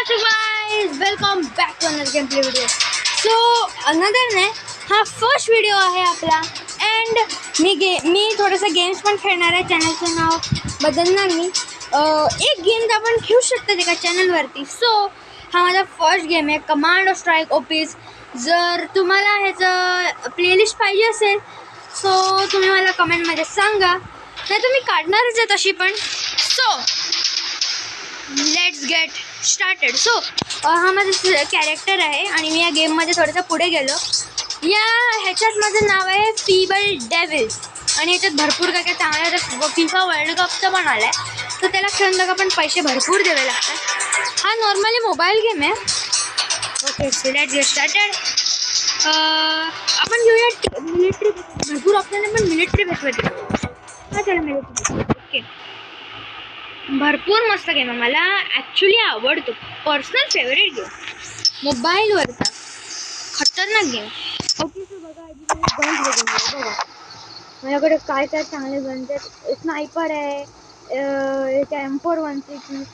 So guys, welcome back to another game play video. So another ने हा first video आहे आपला. And मी थोडंसं गेम्स पण खेळणार आहे. चॅनलचं नाव बदलणार मी. एक गेम आपण खेळू शकतो एका चॅनलवरती. सो हा माझा फर्स्ट गेम आहे, कमांडो स्ट्राईक ओपीज. जर तुम्हाला ह्याचं प्लेलिस्ट पाहिजे असेल सो तुम्ही मला कमेंटमध्ये सांगा, नाही तुम्ही काढणारच आहे तशी पण. So let's get started. So हा माझं कॅरेक्टर आहे आणि मी या गेममध्ये थोडंसं पुढे गेलो. ह्याच्यात माझं नाव आहे फीबल डेव्हिल्स आणि ह्याच्यात भरपूर काय काय चांगलं फिफा वर्ल्ड कपचं पण आलं आहे. तर त्याला खेळून बघा, पण पैसे भरपूर द्यावे लागतात. हा नॉर्मली मोबाईल गेम आहे. Okay so let's get started. आपण घेऊया मिलिटरी. भरपूर ऑप्शन आहे पण मिलिटरी बेसवरती. हा चला मिलिटरी. ओके, भरपूर मस्त गेम आहे. मला ॲक्च्युली आवडतो. पर्सनल फेवरेट गेम मोबाईलवरचा. खतरनाक गेम. ओके सो बघा, गन्स बघून बघा माझ्याकडे काय काय चांगले गन्स आहेत. स्नायपर आहे, M416,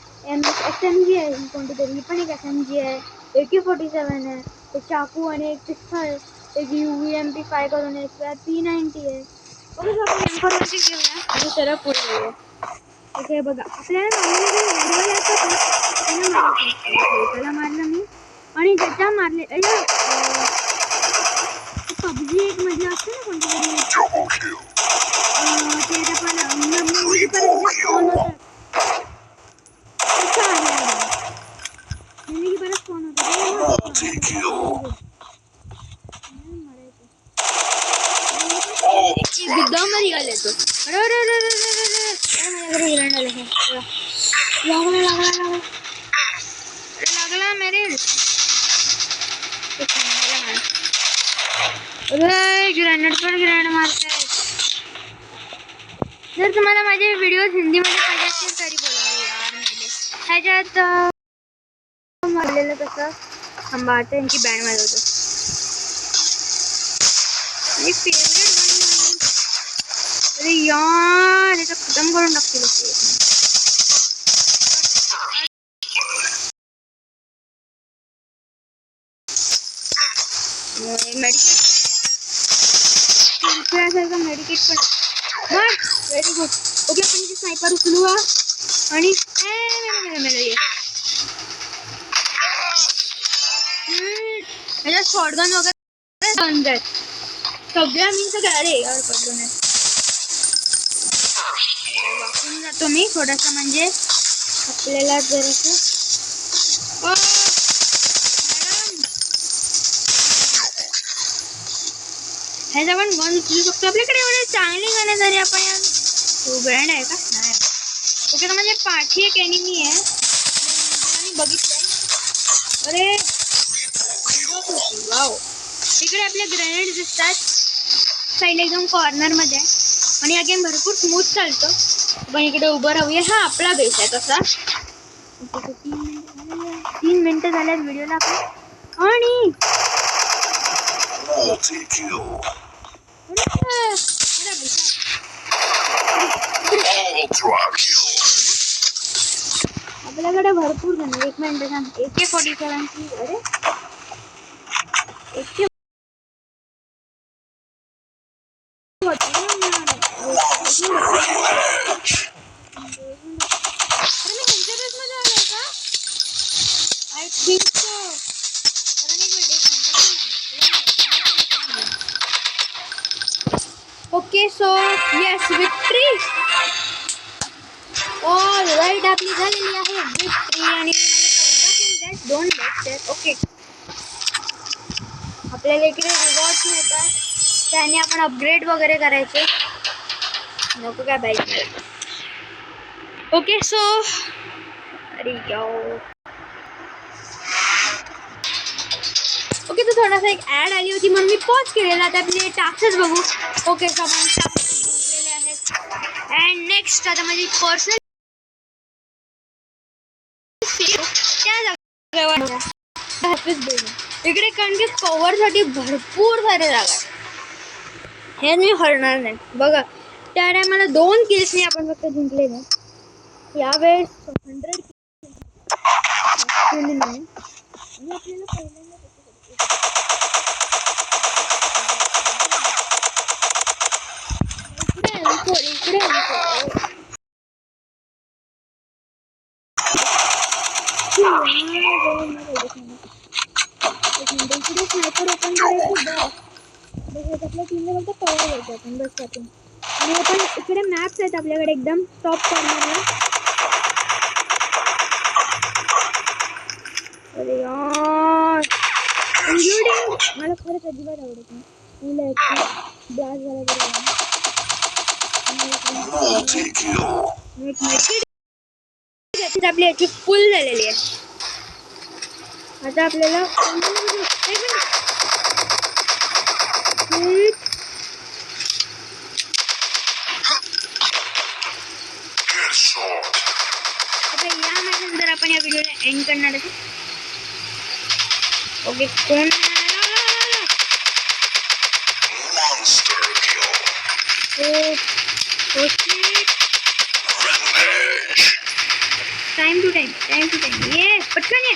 SMG आहे ही कोणती तरी, ही पण एक SMG आहे. AK-47 आहे, एक चाकू आणि एक पिस्तल, एक UMP5 करून एक P90 आहे. ओके सो आपण M416 घेऊया आणि सरळ पुढे घेऊया. ओके बघा, आपल्याला त्याला मारलं मी आणि त्याच्या मारले PUBG एक मधलं असतं ना कोणतं तरी, ते एकदम निघाले तो. लागला मेरे. ग्रेनेड पण ग्रेनेड मारते. जर तुम्हाला माझे व्हिडिओ हिंदीमध्ये पाहिजे असतील तरी बोला यार. ह्याच्यात मारलेलं कसं थांबा, त्यांची बँड मारवतो. मी फेवरेट गाणी. अरे यार, याचा खतम करून टाकतील. मेडिकेट पण व्हेरी गुड. ओके, आपण इथे स्नायपर उचलू आणि ह्याच्यात शॉटगन वगैरे बंद आहेत सगळ्या. मी सगळं अरे यार पडलो नाही. वाकून जातो मी थोडंसं, म्हणजे आपल्याला जरासं ह्याचा पण गन उचलू शकतो. आपल्याकडे एवढे चांगली गन आहे तरी आपण ब्रँड आहे का नाही. ओके, तर म्हणजे पाठी एक एनिमी आहे, मी बघितलंय. अरे वाव, इकडे आपले ग्रेनेड दिसतात साईड एकदम कॉर्नरमध्ये आणि हा गेम भरपूर स्मूथ चालतो. पण इकडे उभं राहूया. हा आपला बेस आहे तसा. 3 मिनिटं झाल्यात व्हिडिओला आपण. आणि आपल्याकडे भरपूर जण. 1 मिनिट सांग. AK-47 ची. अरे okay so yes, victory. All right, आपली झालेली आहे विक्ट्री. आणि 2 बॅट्स आहेत. ओके, आपल्याला इकडे रिवॉर्ड्स मिळतात, त्याने आपण अपग्रेड वगैरे करायचे. नको काय पाहिजे. ओके सो अरे जाओ. ओके, तर थोडासा एक ॲड आली होती म्हणून मी पॉज केलेला. आता आपले टास्कच बघू. ओके, सो आपण टास्क जिंकलेले आहेत. अँड नेक्स्ट आता माझी पर्सनल त्या जागेवर इकडे कारण की कव्हरसाठी भरपूर सारे जागा आहे. हे मी हरणार नाही. बघा, त्या टायमाला 2 किल्सनी आपण फक्त जिंकले नाही. यावेळेस 100 20 नाही आणि आपल्याला पहिल्यांदा इकडे स्नायपर ओपन करायचं आपल्या टीमला फक्त कव्हर घ्यायचं आपण बस त्यातून आणि आपण इकडे मॅप्स आहेत आपल्याकडे एकदम टॉप कॉर्नरला. अरे यार इंक्लुडिंग मला खरंच अजिबात आवडत नाही मुलं ब्लास्ट झाला तर आपली याची फुल झालेली आहे. आता आपल्याला आता या मॅचनंतर आपण या व्हिडिओला एंड करणार आहे. ओके कोण टाइम टू टाइम ये पटकन ये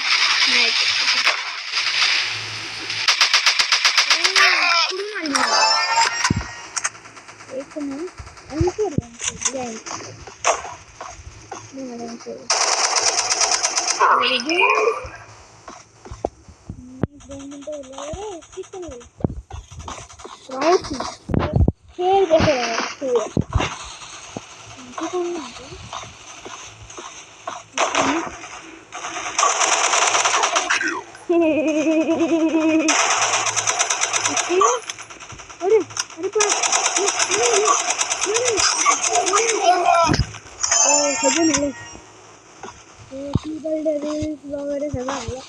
एक मिनिट वगैरे सगळं आलं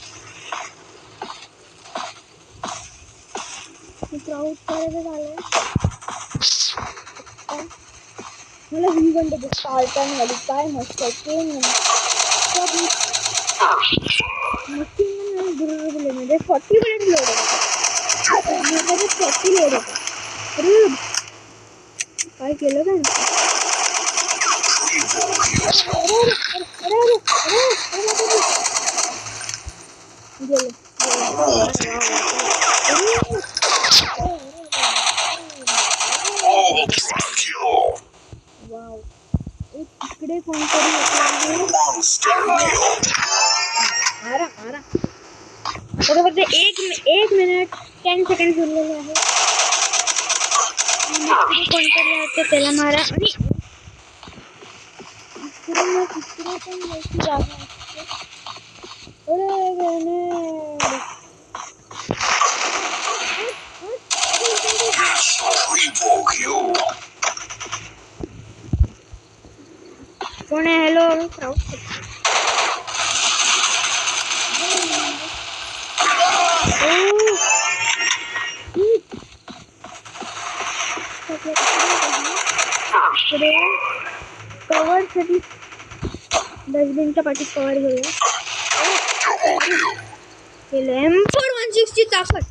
प्राऊड करायचं झालंय. मला ही पण ते स्टार्टन वाली काय मस्त म्हणजे 40 मिनिट लोड होता 40 लोड होता. काय केलं काय इकडे कोणतरी फक्त 1 मिनिट 10 सेकंड उरलेले आहे. कोणतरी आहे त्याला मारा आणि तिकडे पण मोठी जागा असते. कोण आहे हॅलो कवर साठी डस्टबिनच्या पाठीत कवर घेऊया. M416 ची ताकद